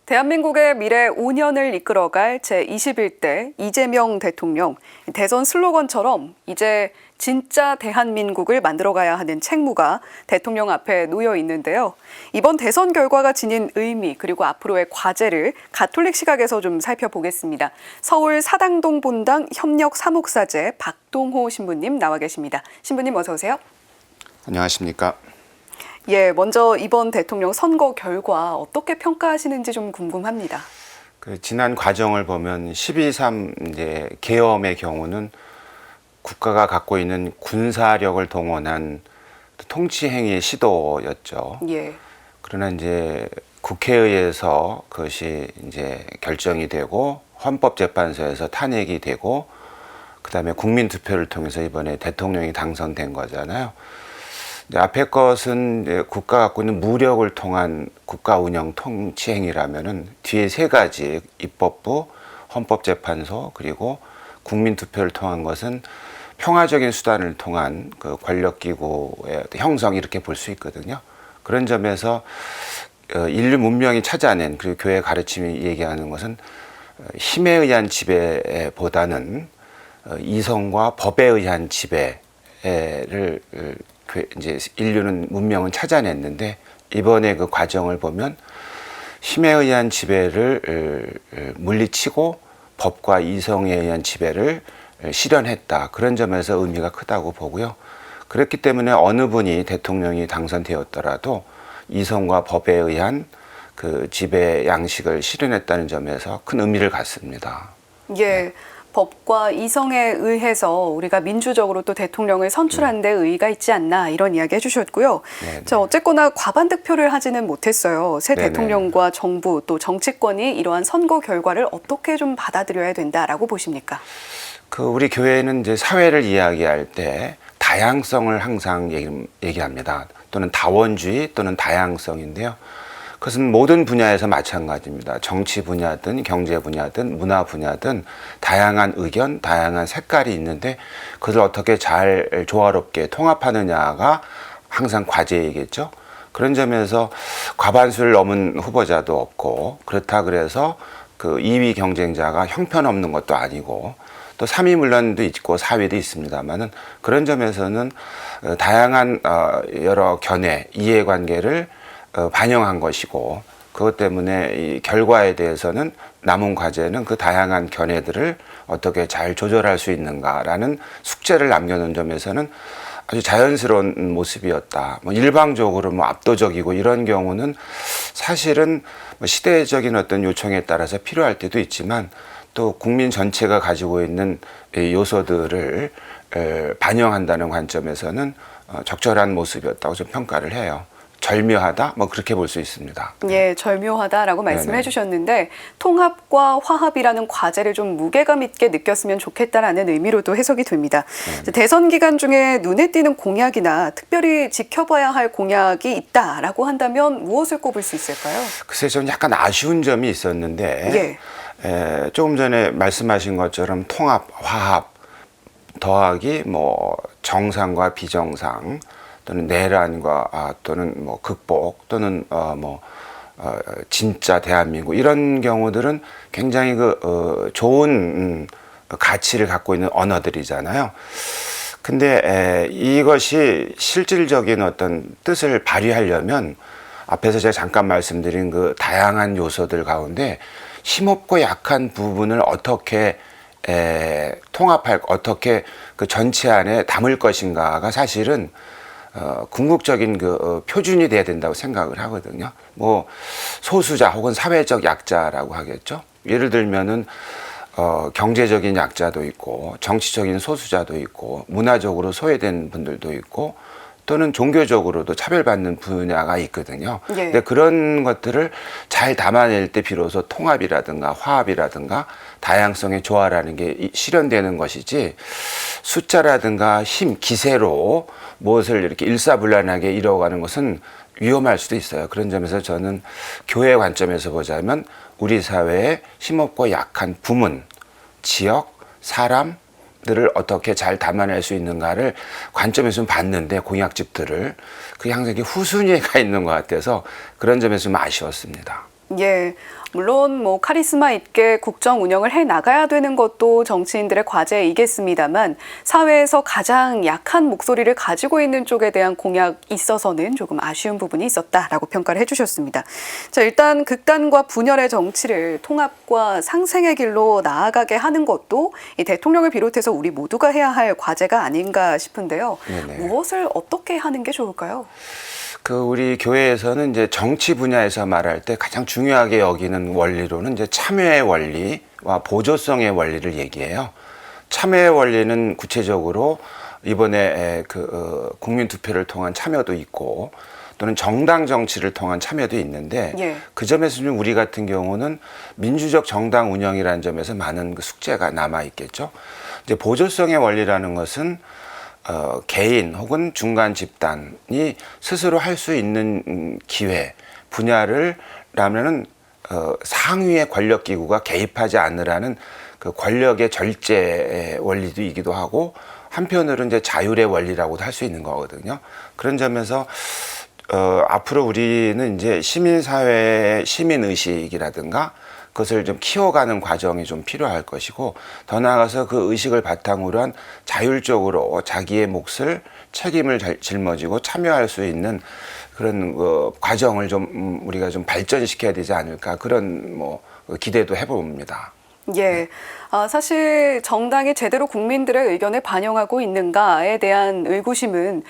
대한민국의 미래 5년을 이끌어갈 제21대 이재명 대통령. 대선 슬로건처럼 이제 진짜 대한민국을 만들어가야 하는 책무가 대통령 앞에 놓여 있는데요. 이번 대선 결과가 지닌 의미 그리고 앞으로의 과제를 가톨릭 시각에서 좀 살펴보겠습니다. 서울 사당동 본당 협력 사목사제 박동호 신부님 나와 계십니다. 신부님 어서 오세요. 안녕하십니까. 예, 먼저 이번 대통령 선거 결과 어떻게 평가하시는지 좀 궁금합니다. 지난 과정을 보면 12.3 이제 계엄의 경우는 국가가 갖고 있는 군사력을 동원한 통치 행위의 시도였죠. 예. 그러나 이제 국회의회에서 그것이 이제 결정이 되고 헌법재판소에서 탄핵이 되고 그다음에 국민 투표를 통해서 이번에 대통령이 당선된 거잖아요. 앞에 것은 이제 국가가 갖고 있는 무력을 통한 국가 운영 통치 행위라면은 뒤에 세 가지 입법부, 헌법재판소 그리고 국민 투표를 통한 것은 평화적인 수단을 통한 그 권력기구의 형성 이렇게 볼 수 있거든요. 그런 점에서 인류 문명이 찾아낸 그리고 교회 가르침이 얘기하는 것은 힘에 의한 지배보다는 이성과 법에 의한 지배를 이제 인류는 문명은 찾아냈는데 이번에 그 과정을 보면 힘에 의한 지배를 물리치고 법과 이성에 의한 지배를 실현했다. 그런 점에서 의미가 크다고 보고요. 그렇기 때문에 어느 분이 대통령이 당선되었더라도 이성과 법에 의한 그 지배 양식을 실현했다는 점에서 큰 의미를 갖습니다. 예. 법과 이성에 의해서 우리가 민주적으로 또 대통령을 선출한 데 의의가 있지 않나 이런 이야기 해주셨고요. 자, 어쨌거나 과반 득표를 하지는 못했어요. 새 대통령과 정부 또 정치권이 이러한 선거 결과를 어떻게 좀 받아들여야 된다라고 보십니까? 우리 교회는 이제 사회를 이야기할 때 다양성을 항상 얘기합니다. 또는 다원주의 또는 다양성인데요. 그것은 모든 분야에서 마찬가지입니다. 정치 분야든 경제 분야든 문화 분야든 다양한 의견, 다양한 색깔이 있는데 그것을 어떻게 잘 조화롭게 통합하느냐가 항상 과제이겠죠. 그런 점에서 과반수를 넘은 후보자도 없고 그렇다 그래서 그 2위 경쟁자가 형편없는 것도 아니고 또 3위 물론도 있고 4위도 있습니다만은 그런 점에서는 다양한 여러 견해, 이해관계를 반영한 것이고 그것 때문에 이 결과에 대해서는 남은 과제는 그 다양한 견해들을 어떻게 잘 조절할 수 있는가라는 숙제를 남겨놓은 점에서는 아주 자연스러운 모습이었다. 일방적으로 압도적이고 이런 경우는 사실은 시대적인 어떤 요청에 따라서 필요할 때도 있지만 또 국민 전체가 가지고 있는 요소들을 반영한다는 관점에서는 적절한 모습이었다고 좀 평가를 해요. 절묘하다? 그렇게 볼 수 있습니다. 예, 절묘하다라고 말씀해 주셨는데 통합과 화합이라는 과제를 좀 무게감 있게 느꼈으면 좋겠다라는 의미로도 해석이 됩니다. 대선 기간 중에 눈에 띄는 공약이나 특별히 지켜봐야 할 공약이 있다라고 한다면 무엇을 꼽을 수 있을까요? 글쎄, 저는 약간 아쉬운 점이 있었는데 조금 전에 말씀하신 것처럼 통합, 화합 더하기 정상과 비정상 또는 내란과 또는 극복 또는 진짜 대한민국 이런 경우들은 굉장히 좋은 가치를 갖고 있는 언어들이잖아요. 근데 이것이 실질적인 어떤 뜻을 발휘하려면 앞에서 제가 잠깐 말씀드린 그 다양한 요소들 가운데 힘없고 약한 부분을 어떻게 통합할, 어떻게 그 전체 안에 담을 것인가가 사실은 궁극적인 표준이 돼야 된다고 생각을 하거든요. 소수자 혹은 사회적 약자라고 하겠죠. 예를 들면은 경제적인 약자도 있고 정치적인 소수자도 있고 문화적으로 소외된 분들도 있고 또는 종교적으로도 차별받는 분야가 있거든요. 근데 그런 것들을 잘 담아낼 때 비로소 통합이라든가 화합이라든가 다양성의 조화라는 게 실현되는 것이지 숫자라든가 힘, 기세로 무엇을 이렇게 일사불란하게 이뤄가는 것은 위험할 수도 있어요. 그런 점에서 저는 교회 관점에서 보자면 우리 사회의 힘없고 약한 부문, 지역, 사람들을 어떻게 잘 담아낼 수 있는가를 관점에서 좀 봤는데 공약집들을 그게 항상 이렇게 후순위에 가 있는 것 같아서 그런 점에서 좀 아쉬웠습니다. 예, 물론 뭐 카리스마 있게 국정 운영을 해 나가야 되는 것도 정치인들의 과제이겠습니다만 사회에서 가장 약한 목소리를 가지고 있는 쪽에 대한 공약 있어서는 조금 아쉬운 부분이 있었다라고 평가를 해주셨습니다. 자, 일단 극단과 분열의 정치를 통합과 상생의 길로 나아가게 하는 것도 이 대통령을 비롯해서 우리 모두가 해야 할 과제가 아닌가 싶은데요. 네네. 무엇을 어떻게 하는 게 좋을까요? 우리 교회에서는 이제 정치 분야에서 말할 때 가장 중요하게 여기는 원리로는 이제 참여의 원리와 보조성의 원리를 얘기해요. 참여의 원리는 구체적으로 이번에 국민 투표를 통한 참여도 있고 또는 정당 정치를 통한 참여도 있는데 예. 그 점에서 좀 우리 같은 경우는 민주적 정당 운영이라는 점에서 많은 숙제가 남아 있겠죠. 이제 보조성의 원리라는 것은 개인 혹은 중간 집단이 스스로 할 수 있는 기회, 분야를 라면은 상위의 권력 기구가 개입하지 않으라는 그 권력의 절제 원리도이기도 하고 한편으로는 이제 자율의 원리라고도 할 수 있는 거거든요. 그런 점에서 앞으로 우리는 이제 시민사회의 시민의식이라든가 그것을 좀 키워가는 과정이 좀 필요할 것이고 더 나아가서 그 의식을 바탕으로 한 자율적으로 자기의 몫을 책임을 짊어지고 참여할 수 있는 그런 과정을 좀 우리가 좀 발전시켜야 되지 않을까 그런 기대도 해봅니다. 예. 사실 정당이 제대로 국민들의 의견을 반영하고 있는가에 대한 의구심은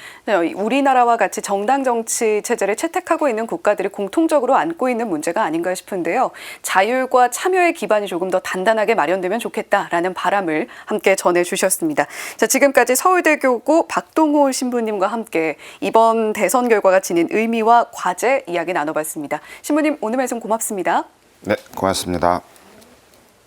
우리나라와 같이 정당 정치 체제를 채택하고 있는 국가들이 공통적으로 안고 있는 문제가 아닌가 싶은데요. 자율과 참여의 기반이 조금 더 단단하게 마련되면 좋겠다라는 바람을 함께 전해주셨습니다. 자, 지금까지 서울대교구 박동호 신부님과 함께 이번 대선 결과가 지닌 의미와 과제 이야기 나눠봤습니다. 신부님, 오늘 말씀 고맙습니다. 네, 고맙습니다.